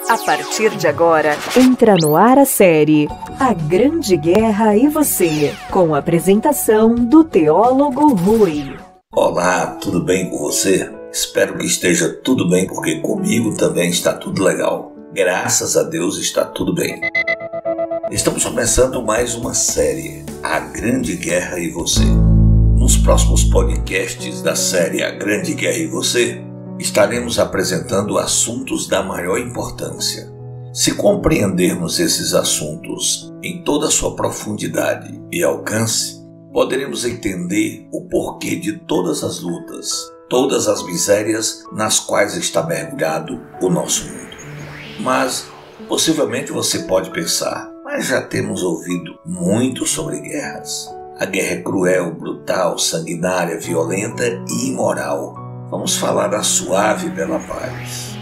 A partir de agora, entra no ar a série A Grande Guerra e Você, com a apresentação do teólogo Rui. Olá, tudo bem com você? Espero que esteja tudo bem, porque comigo também está tudo legal. Graças a Deus está tudo bem. Estamos começando mais uma série, A Grande Guerra e Você. Nos próximos podcasts da série A Grande Guerra e Você, estaremos apresentando assuntos da maior importância. Se compreendermos esses assuntos em toda a sua profundidade e alcance, poderemos entender o porquê de todas as lutas, todas as misérias nas quais está mergulhado o nosso mundo. Mas, possivelmente você pode pensar, mas já temos ouvido muito sobre guerras. A guerra é cruel, brutal, sanguinária, violenta e imoral. Vamos falar da suave e bela paz.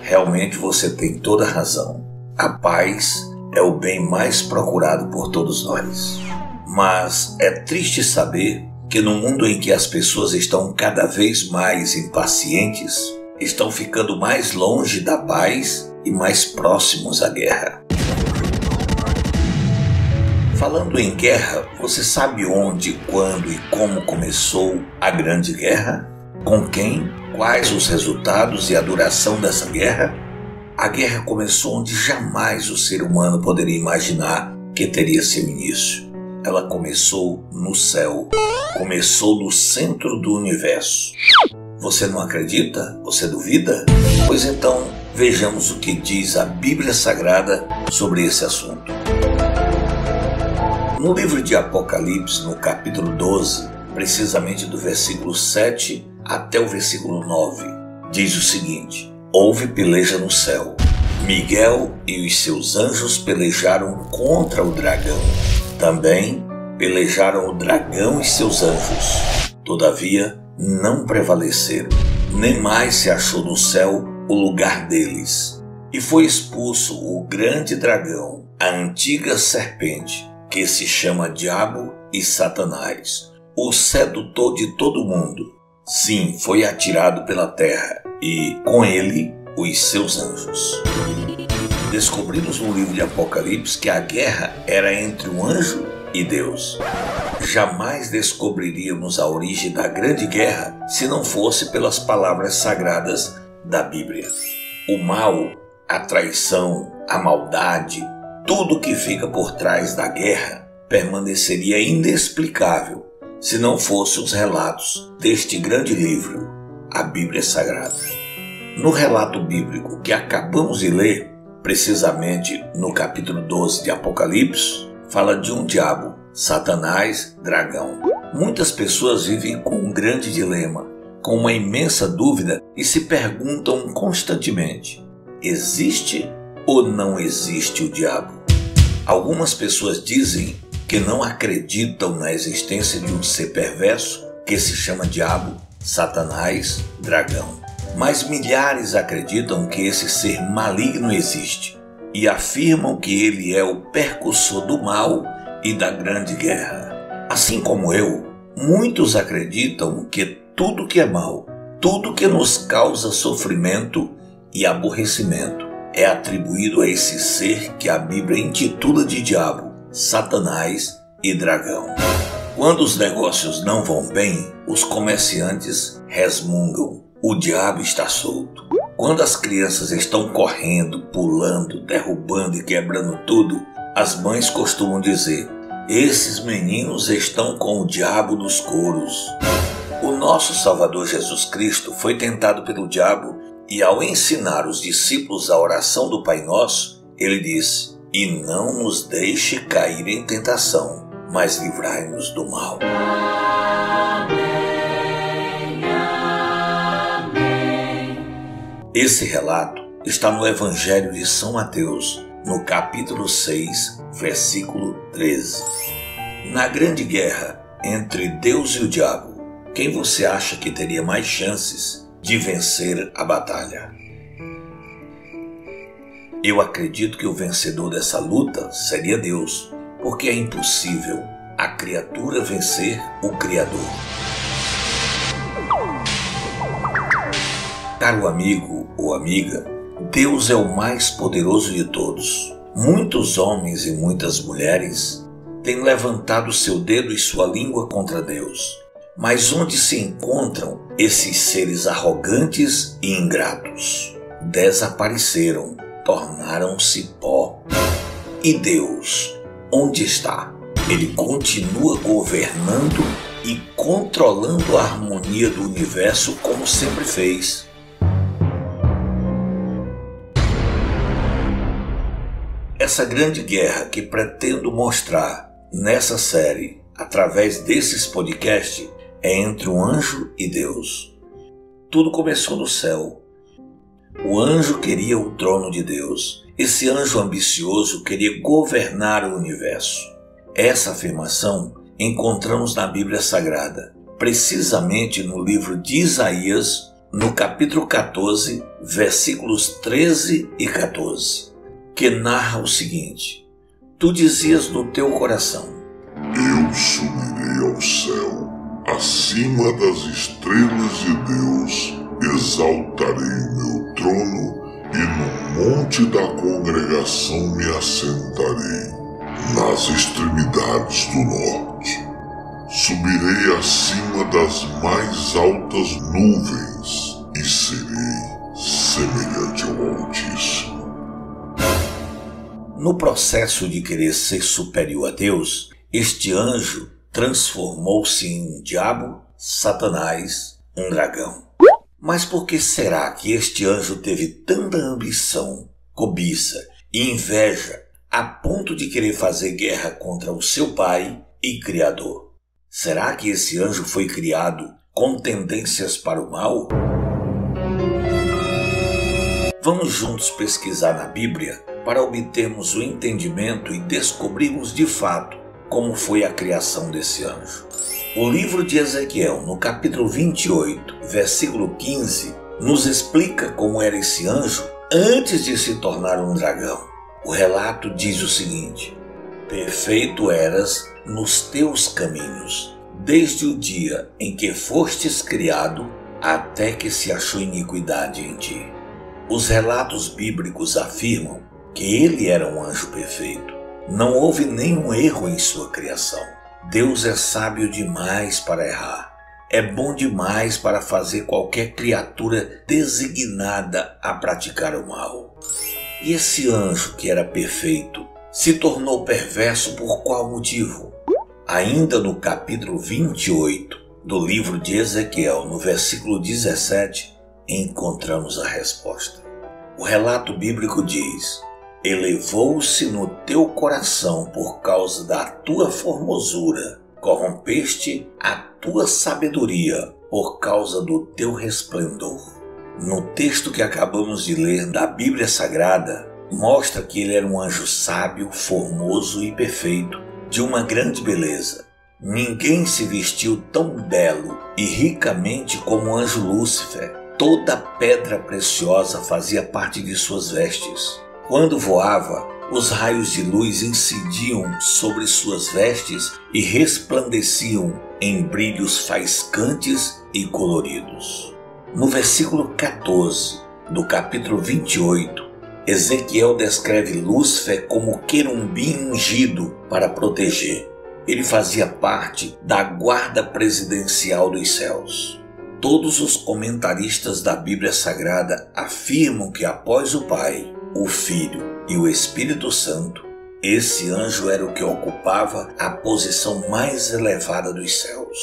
Realmente você tem toda a razão. A paz é o bem mais procurado por todos nós. Mas é triste saber que no mundo em que as pessoas estão cada vez mais impacientes, estão ficando mais longe da paz e mais próximos à guerra. Falando em guerra, você sabe onde, quando e como começou a Grande Guerra? Com quem? Quais os resultados e a duração dessa guerra? A guerra começou onde jamais o ser humano poderia imaginar que teria seu início. Ela começou no céu, começou no centro do universo. Você não acredita? Você duvida? Pois então, vejamos o que diz a Bíblia Sagrada sobre esse assunto. No livro de Apocalipse, no capítulo 12, precisamente do versículo 7 até o versículo 9, diz o seguinte: houve peleja no céu. Miguel e os seus anjos pelejaram contra o dragão. Também pelejaram o dragão e seus anjos. Todavia, não prevaleceram. Nem mais se achou no céu o lugar deles. E foi expulso o grande dragão, a antiga serpente, que se chama Diabo e Satanás, o sedutor de todo mundo. Sim, foi atirado pela terra, e com ele os seus anjos. Descobrimos no livro de Apocalipse que a guerra era entre um anjo e Deus. Jamais descobriríamos a origem da grande guerra se não fosse pelas palavras sagradas da Bíblia. O mal, a traição, a maldade, tudo que fica por trás da guerra permaneceria inexplicável se não fossem os relatos deste grande livro, a Bíblia Sagrada. No relato bíblico que acabamos de ler, precisamente no capítulo 12 de Apocalipse, fala de um diabo, Satanás, dragão. Muitas pessoas vivem com um grande dilema, com uma imensa dúvida e se perguntam constantemente: existe ou não existe o diabo? Algumas pessoas dizem que não acreditam na existência de um ser perverso que se chama diabo, Satanás, dragão. Mas milhares acreditam que esse ser maligno existe e afirmam que ele é o percussor do mal e da grande guerra. Assim como eu, muitos acreditam que tudo que é mal, tudo que nos causa sofrimento e aborrecimento, é atribuído a esse ser que a Bíblia intitula de diabo, Satanás e dragão. Quando os negócios não vão bem, os comerciantes resmungam: o diabo está solto. Quando as crianças estão correndo, pulando, derrubando e quebrando tudo, as mães costumam dizer: esses meninos estão com o diabo nos coros. O nosso Salvador Jesus Cristo foi tentado pelo diabo e, ao ensinar os discípulos a oração do Pai Nosso, ele disse: e não nos deixe cair em tentação, mas livrai-nos do mal. Amém, amém. Esse relato está no Evangelho de São Mateus, no capítulo 6, versículo 13. Na grande guerra entre Deus e o diabo, quem você acha que teria mais chances de vencer a batalha? Eu acredito que o vencedor dessa luta seria Deus, porque é impossível a criatura vencer o Criador. Caro amigo ou amiga, Deus é o mais poderoso de todos. Muitos homens e muitas mulheres têm levantado seu dedo e sua língua contra Deus. Mas onde se encontram esses seres arrogantes e ingratos? Desapareceram, tornaram-se pó. E Deus, onde está? Ele continua governando e controlando a harmonia do universo como sempre fez. Essa grande guerra que pretendo mostrar nessa série, através desses podcasts, é entre o anjo e Deus. Tudo começou no céu. O anjo queria o trono de Deus. Esse anjo ambicioso queria governar o universo. Essa afirmação encontramos na Bíblia Sagrada, precisamente no livro de Isaías, no capítulo 14, versículos 13 e 14, que narra o seguinte: Tu dizias no teu coração: Eu subirei ao céu, acima das estrelas de Deus, exaltarei o meu trono e no monte da congregação me assentarei, nas extremidades do norte. Subirei acima das mais altas nuvens e serei semelhante ao Altíssimo. No processo de querer ser superior a Deus, este anjo transformou-se em um diabo, Satanás, um dragão. Mas por que será que este anjo teve tanta ambição, cobiça e inveja a ponto de querer fazer guerra contra o seu pai e Criador? Será que esse anjo foi criado com tendências para o mal? Vamos juntos pesquisar na Bíblia para obtermos o entendimento e descobrirmos de fato como foi a criação desse anjo. O livro de Ezequiel, no capítulo 28, versículo 15, nos explica como era esse anjo antes de se tornar um dragão. O relato diz o seguinte: Perfeito eras nos teus caminhos, desde o dia em que fostes criado até que se achou iniquidade em ti. Os relatos bíblicos afirmam que ele era um anjo perfeito. Não houve nenhum erro em sua criação. Deus é sábio demais para errar. É bom demais para fazer qualquer criatura designada a praticar o mal. E esse anjo que era perfeito se tornou perverso por qual motivo? Ainda no capítulo 28 do livro de Ezequiel, no versículo 17, encontramos a resposta. O relato bíblico diz: Elevou-se no teu coração por causa da tua formosura, corrompeste a tua sabedoria por causa do teu resplendor. No texto que acabamos de ler da Bíblia Sagrada, mostra que ele era um anjo sábio, formoso e perfeito, de uma grande beleza. Ninguém se vestiu tão belo e ricamente como o anjo Lúcifer. Toda pedra preciosa fazia parte de suas vestes. Quando voava, os raios de luz incidiam sobre suas vestes e resplandeciam em brilhos faiscantes e coloridos. No versículo 14 do capítulo 28, Ezequiel descreve Lúcifer como querubim ungido para proteger. Ele fazia parte da guarda presidencial dos céus. Todos os comentaristas da Bíblia Sagrada afirmam que após o Pai, o Filho e o Espírito Santo, esse anjo era o que ocupava a posição mais elevada dos céus.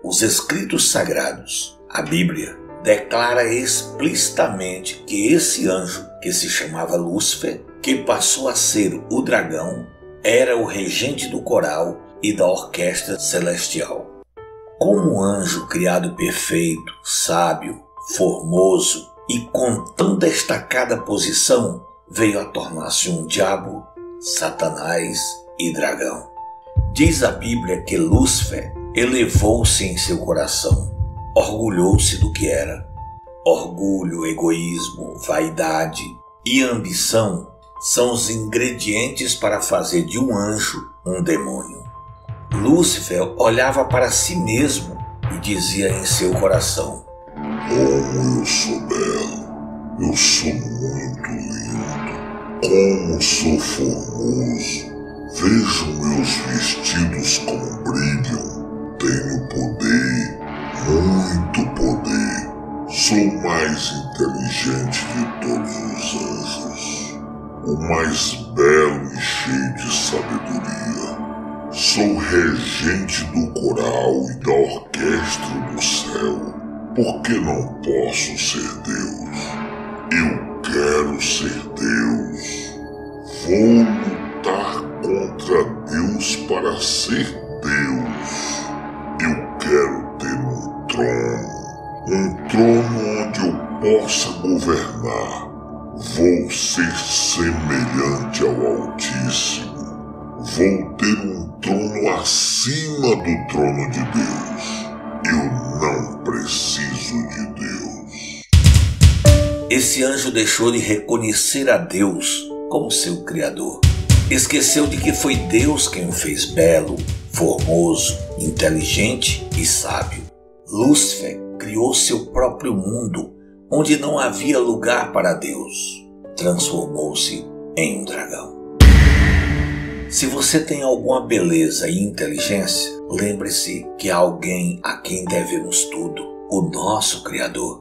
Os escritos sagrados, a Bíblia, declara explicitamente que esse anjo, que se chamava Lúcifer, que passou a ser o dragão, era o regente do coral e da orquestra celestial. Como anjo criado perfeito, sábio, formoso e com tão destacada posição, veio a tornar-se um diabo, Satanás e dragão. Diz a Bíblia que Lúcifer elevou-se em seu coração, orgulhou-se do que era. Orgulho, egoísmo, vaidade e ambição são os ingredientes para fazer de um anjo um demônio. Lúcifer olhava para si mesmo e dizia em seu coração: Como eu sou belo, Eu sou muito lindo. Como sou formoso. Vejo meus vestidos como brilham. Tenho poder, muito poder. Sou o mais inteligente de todos os anjos. O mais belo e cheio de sabedoria. Sou regente do coral e da orquestra do céu. Por que não posso ser Deus? Eu quero ser Deus. Vou lutar contra Deus para ser Deus. Eu quero ter um trono onde eu possa governar. Vou ser semelhante ao Altíssimo. Vou ter um trono acima do trono de Deus. Eu não preciso de Deus. Esse anjo deixou de reconhecer a Deus como seu Criador. Esqueceu de que foi Deus quem o fez belo, formoso, inteligente e sábio. Lúcifer criou seu próprio mundo, onde não havia lugar para Deus. Transformou-se em um dragão. Se você tem alguma beleza e inteligência, lembre-se que há alguém a quem devemos tudo, o nosso Criador.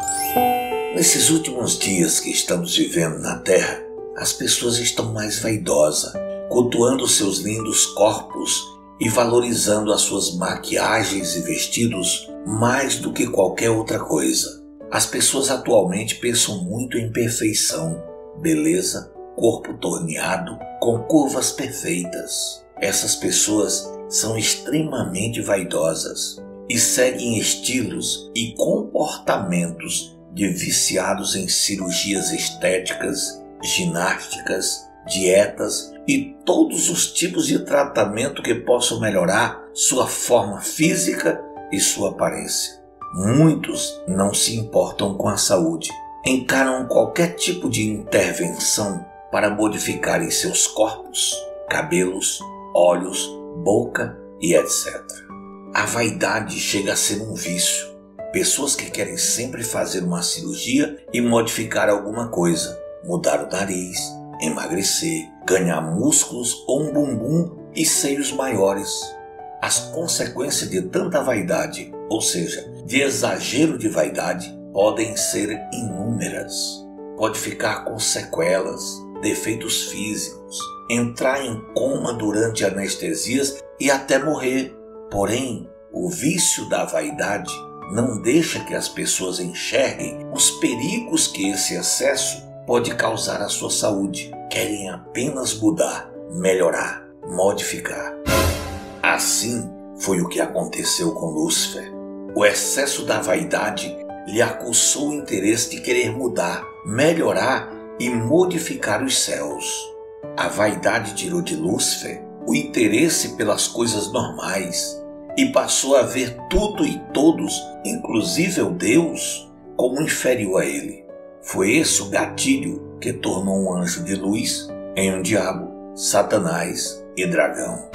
Nesses últimos dias que estamos vivendo na Terra, as pessoas estão mais vaidosas, cultuando seus lindos corpos e valorizando as suas maquiagens e vestidos mais do que qualquer outra coisa. As pessoas atualmente pensam muito em perfeição, beleza, corpo torneado, com curvas perfeitas. Essas pessoas são extremamente vaidosas e seguem estilos e comportamentos de viciados em cirurgias estéticas, ginásticas, dietas e todos os tipos de tratamento que possam melhorar sua forma física e sua aparência. Muitos não se importam com a saúde, encaram qualquer tipo de intervenção para modificarem seus corpos, cabelos, olhos, boca e etc. A vaidade chega a ser um vício. Pessoas que querem sempre fazer uma cirurgia e modificar alguma coisa, mudar o nariz, emagrecer, ganhar músculos ou um bumbum e seios maiores. As consequências de tanta vaidade, ou seja, de exagero de vaidade, podem ser inúmeras. Pode ficar com sequelas, defeitos físicos, entrar em coma durante anestesias e até morrer. Porém, o vício da vaidade não deixa que as pessoas enxerguem os perigos que esse excesso pode causar à sua saúde. Querem apenas mudar, melhorar, modificar. Assim foi o que aconteceu com Lúcifer. O excesso da vaidade lhe aguçou o interesse de querer mudar, melhorar e modificar os céus. A vaidade tirou de Lúcifer o interesse pelas coisas normais e passou a ver tudo e todos, inclusive o Deus, como inferior a ele. Foi esse o gatilho que tornou um anjo de luz em um diabo, Satanás e dragão.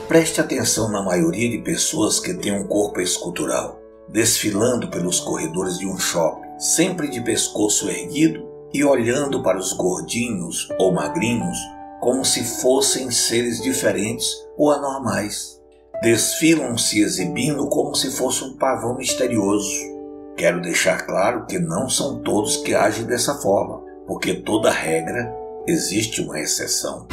Preste atenção na maioria de pessoas que têm um corpo escultural, desfilando pelos corredores de um shopping, sempre de pescoço erguido e olhando para os gordinhos ou magrinhos como se fossem seres diferentes ou anormais. Desfilam se exibindo como se fosse um pavão misterioso. Quero deixar claro que não são todos que agem dessa forma, porque toda regra existe uma exceção.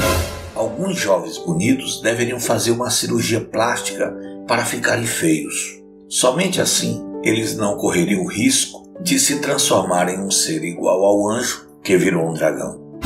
Alguns jovens bonitos deveriam fazer uma cirurgia plástica para ficarem feios. Somente assim eles não correriam o risco de se transformar em um ser igual ao anjo que virou um dragão.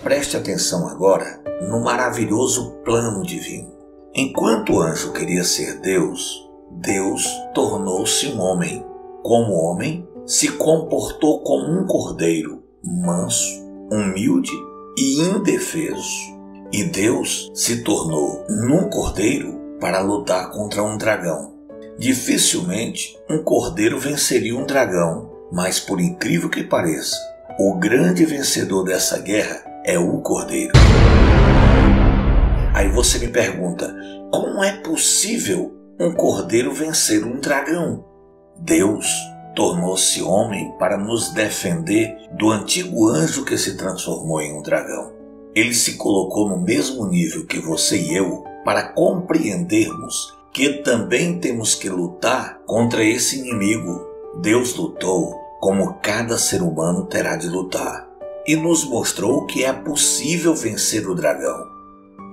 Preste atenção agora no maravilhoso plano divino. Enquanto o anjo queria ser Deus, Deus tornou-se um homem. Como homem, se comportou como um cordeiro, manso, humilde e indefeso. E Deus se tornou num cordeiro para lutar contra um dragão. Dificilmente um cordeiro venceria um dragão, mas por incrível que pareça, o grande vencedor dessa guerra é o cordeiro. Aí você me pergunta, como é possível um cordeiro vencer um dragão? Deus tornou-se homem para nos defender do antigo anjo que se transformou em um dragão. Ele se colocou no mesmo nível que você e eu para compreendermos que também temos que lutar contra esse inimigo. Deus lutou como cada ser humano terá de lutar e nos mostrou que é possível vencer o dragão.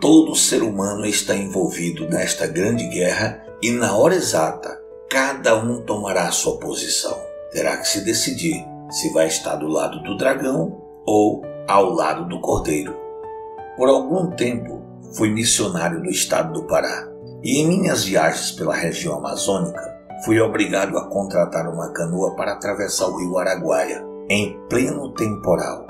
Todo ser humano está envolvido nesta grande guerra e na hora exata, cada um tomará sua posição. Terá que se decidir se vai estar do lado do dragão ou ao lado do cordeiro. Por algum tempo, fui missionário no estado do Pará e em minhas viagens pela região amazônica, fui obrigado a contratar uma canoa para atravessar o rio Araguaia, em pleno temporal.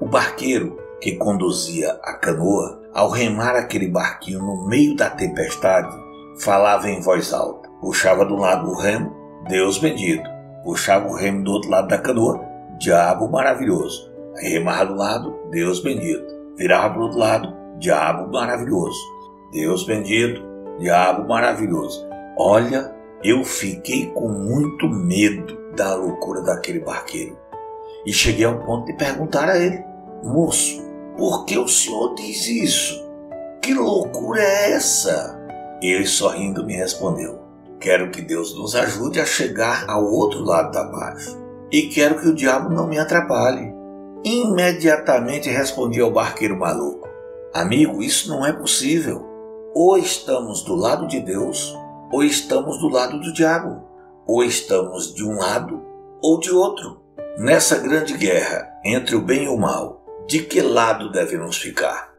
O barqueiro que conduzia a canoa, ao remar aquele barquinho no meio da tempestade, falava em voz alta. Puxava do lado o remo, Deus bendito. Puxava o remo do outro lado da canoa, diabo maravilhoso. Aí remava do lado, Deus bendito. Virava para o outro lado, diabo maravilhoso. Deus bendito, diabo maravilhoso. Olha, eu fiquei com muito medo da loucura daquele barqueiro. E cheguei ao ponto de perguntar a ele: moço, por que o senhor diz isso? Que loucura é essa? Ele sorrindo me respondeu: quero que Deus nos ajude a chegar ao outro lado da margem. E quero que o diabo não me atrapalhe. Imediatamente respondi ao barqueiro maluco: amigo, isso não é possível. Ou estamos do lado de Deus, ou estamos do lado do diabo. Ou estamos de um lado ou de outro. Nessa grande guerra entre o bem e o mal, de que lado devemos ficar?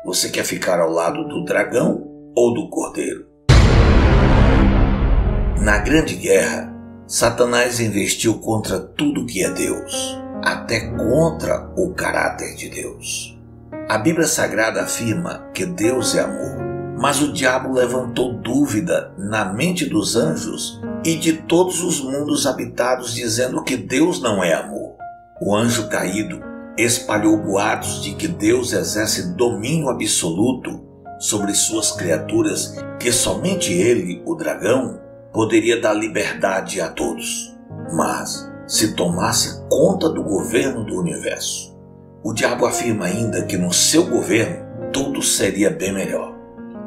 Você quer ficar ao lado do dragão ou do cordeiro? Na grande guerra, Satanás investiu contra tudo que é Deus, até contra o caráter de Deus. A Bíblia Sagrada afirma que Deus é amor, mas o diabo levantou dúvida na mente dos anjos e de todos os mundos habitados, dizendo que Deus não é amor. O anjo caído espalhou boatos de que Deus exerce domínio absoluto sobre suas criaturas, que somente ele, o dragão, poderia dar liberdade a todos, mas se tomasse conta do governo do universo. O diabo afirma ainda que no seu governo tudo seria bem melhor.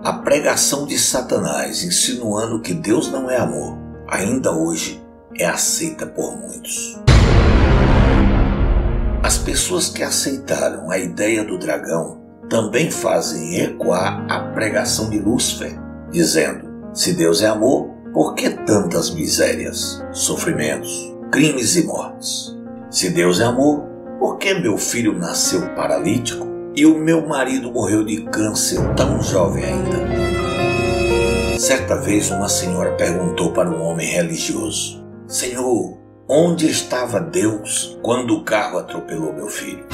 A pregação de Satanás insinuando que Deus não é amor, ainda hoje é aceita por muitos. As pessoas que aceitaram a ideia do dragão também fazem ecoar a pregação de Lúcifer, dizendo: se Deus é amor, por que tantas misérias, sofrimentos, crimes e mortes? Se Deus é amor, por que meu filho nasceu paralítico e o meu marido morreu de câncer tão jovem ainda? Certa vez uma senhora perguntou para um homem religioso: Senhor, onde estava Deus quando o carro atropelou meu filho?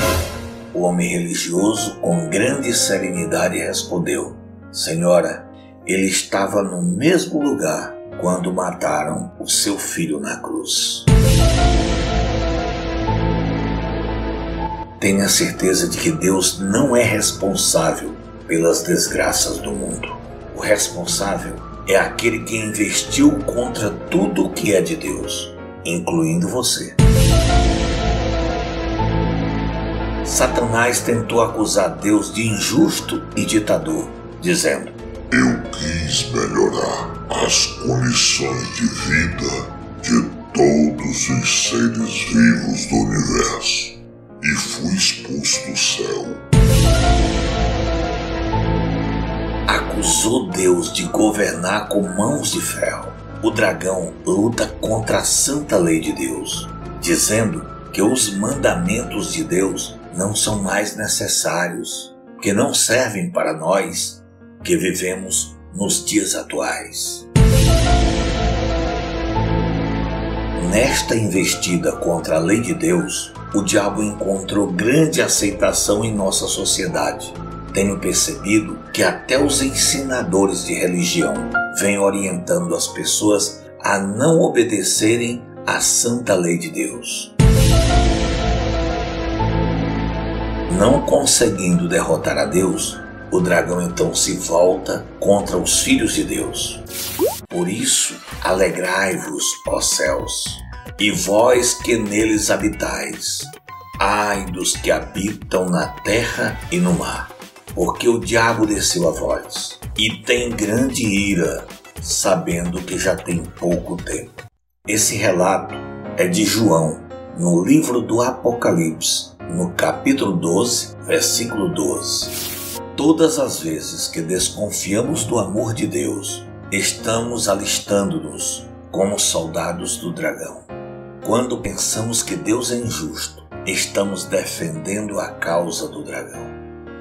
O homem religioso, com grande serenidade, respondeu: Senhora, ele estava no mesmo lugar quando mataram o seu filho na cruz. Tenha certeza de que Deus não é responsável pelas desgraças do mundo. O responsável é aquele que investiu contra tudo que é de Deus, incluindo você. Satanás tentou acusar Deus de injusto e ditador, dizendo: eu quis melhorar as condições de vida de todos os seres vivos do universo e fui expulso do céu. Acusou Deus de governar com mãos de ferro. O dragão luta contra a santa lei de Deus, dizendo que os mandamentos de Deus não são mais necessários, que não servem para nós que vivemos nos dias atuais. Nesta investida contra a lei de Deus, o diabo encontrou grande aceitação em nossa sociedade. Tenho percebido que até os ensinadores de religião vêm orientando as pessoas a não obedecerem à santa lei de Deus. Não conseguindo derrotar a Deus, o dragão então se volta contra os filhos de Deus. Por isso, alegrai-vos, ó céus, e vós que neles habitais, ai dos que habitam na terra e no mar, porque o diabo desceu a vós, e tem grande ira, sabendo que já tem pouco tempo. Esse relato é de João, no livro do Apocalipse, no capítulo 12, versículo 12. Todas as vezes que desconfiamos do amor de Deus, estamos alistando-nos como soldados do dragão. Quando pensamos que Deus é injusto, estamos defendendo a causa do dragão.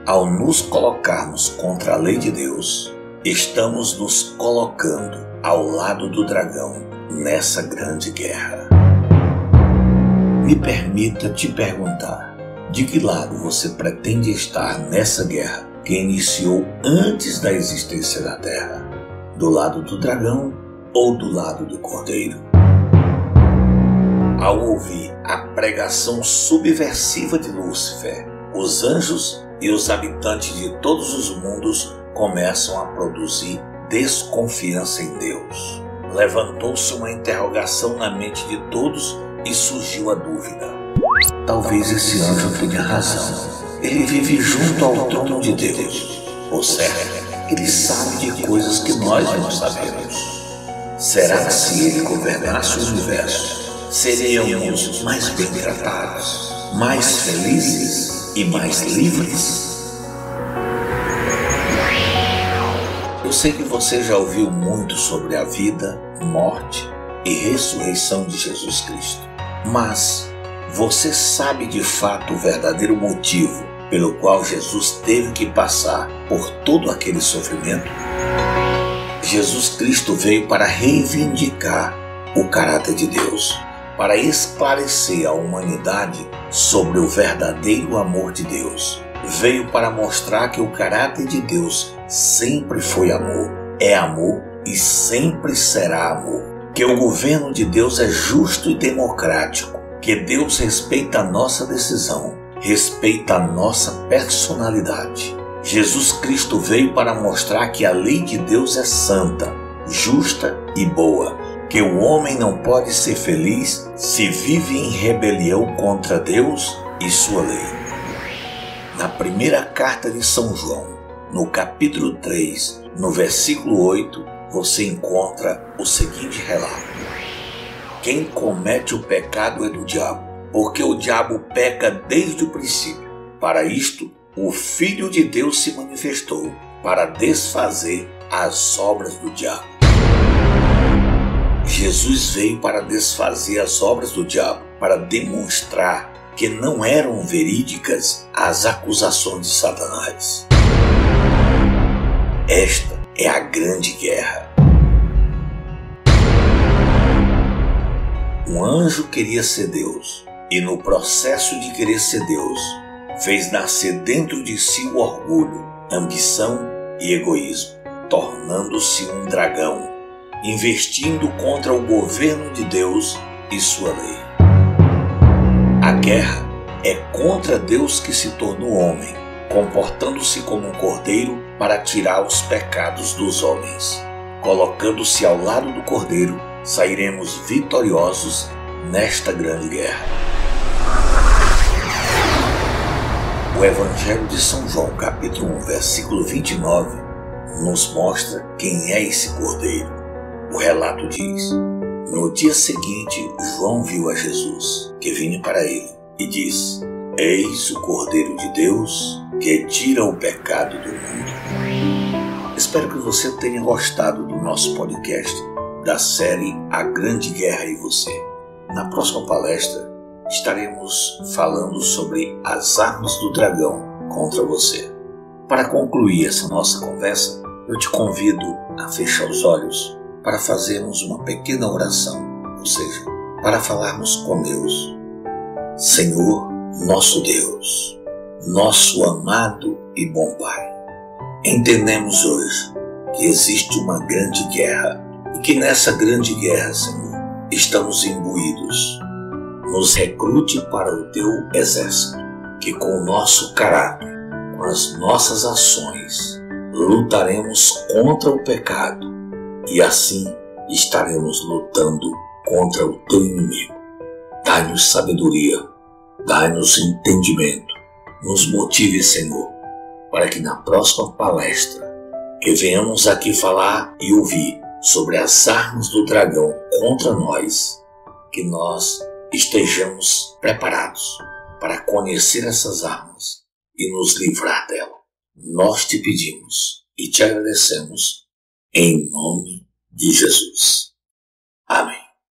Ao nos colocarmos contra a lei de Deus, estamos nos colocando ao lado do dragão nessa grande guerra. Me permita te perguntar, de que lado você pretende estar nessa guerra que iniciou antes da existência da Terra? Do lado do dragão ou do lado do cordeiro? Ao ouvir a pregação subversiva de Lúcifer, os anjos e os habitantes de todos os mundos começam a produzir desconfiança em Deus. Levantou-se uma interrogação na mente de todos e surgiu a dúvida. Talvez esse anjo tenha razão. Ele vive junto ao trono de Deus. Ou seja, ele sabe de coisas que nós não sabemos. Será que se ele governasse o universo, seríamos mais bem tratados, mais felizes e mais livres? Eu sei que você já ouviu muito sobre a vida, morte e ressurreição de Jesus Cristo. Mas você sabe de fato o verdadeiro motivo pelo qual Jesus teve que passar por todo aquele sofrimento? Jesus Cristo veio para reivindicar o caráter de Deus, para esclarecer a humanidade sobre o verdadeiro amor de Deus. Veio para mostrar que o caráter de Deus sempre foi amor, é amor e sempre será amor. Que o governo de Deus é justo e democrático, que Deus respeita a nossa decisão, respeita a nossa personalidade. Jesus Cristo veio para mostrar que a lei de Deus é santa, justa e boa, que o homem não pode ser feliz se vive em rebelião contra Deus e sua lei. Na primeira carta de São João, no capítulo 3, no versículo 8, você encontra o seguinte relato: quem comete o pecado é do diabo, porque o diabo peca desde o princípio. Para isto, o Filho de Deus se manifestou, para desfazer as obras do diabo. Jesus veio para desfazer as obras do diabo, para demonstrar que não eram verídicas as acusações de Satanás. Esta é a grande guerra. Um anjo queria ser Deus, e no processo de querer ser Deus, fez nascer dentro de si o orgulho, ambição e egoísmo, tornando-se um dragão, investindo contra o governo de Deus e sua lei. A guerra é contra Deus que se tornou homem, comportando-se como um cordeiro para tirar os pecados dos homens. Colocando-se ao lado do cordeiro, sairemos vitoriosos nesta grande guerra. O Evangelho de São João, capítulo 1, versículo 29, nos mostra quem é esse cordeiro. O relato diz: no dia seguinte, João viu a Jesus, que vinha para ele, e disse: eis o Cordeiro de Deus, que tira o pecado do mundo. Espero que você tenha gostado do nosso podcast, da série A Grande Guerra e Você. Na próxima palestra, estaremos falando sobre as armas do dragão contra você. Para concluir essa nossa conversa, eu te convido a fechar os olhos para fazermos uma pequena oração, ou seja, para falarmos com Deus. Senhor, nosso Deus, nosso amado e bom Pai, entendemos hoje que existe uma grande guerra e que nessa grande guerra, Senhor, estamos imbuídos. Nos recrute para o teu exército, que com o nosso caráter, com as nossas ações, lutaremos contra o pecado e assim estaremos lutando contra o teu inimigo. Dai-nos sabedoria, dai-nos entendimento, nos motive, Senhor, para que na próxima palestra que venhamos aqui falar e ouvir sobre as armas do dragão contra nós, que nós estejamos preparados para conhecer essas armas e nos livrar dela. Nós te pedimos e te agradecemos em nome de Jesus. Amém.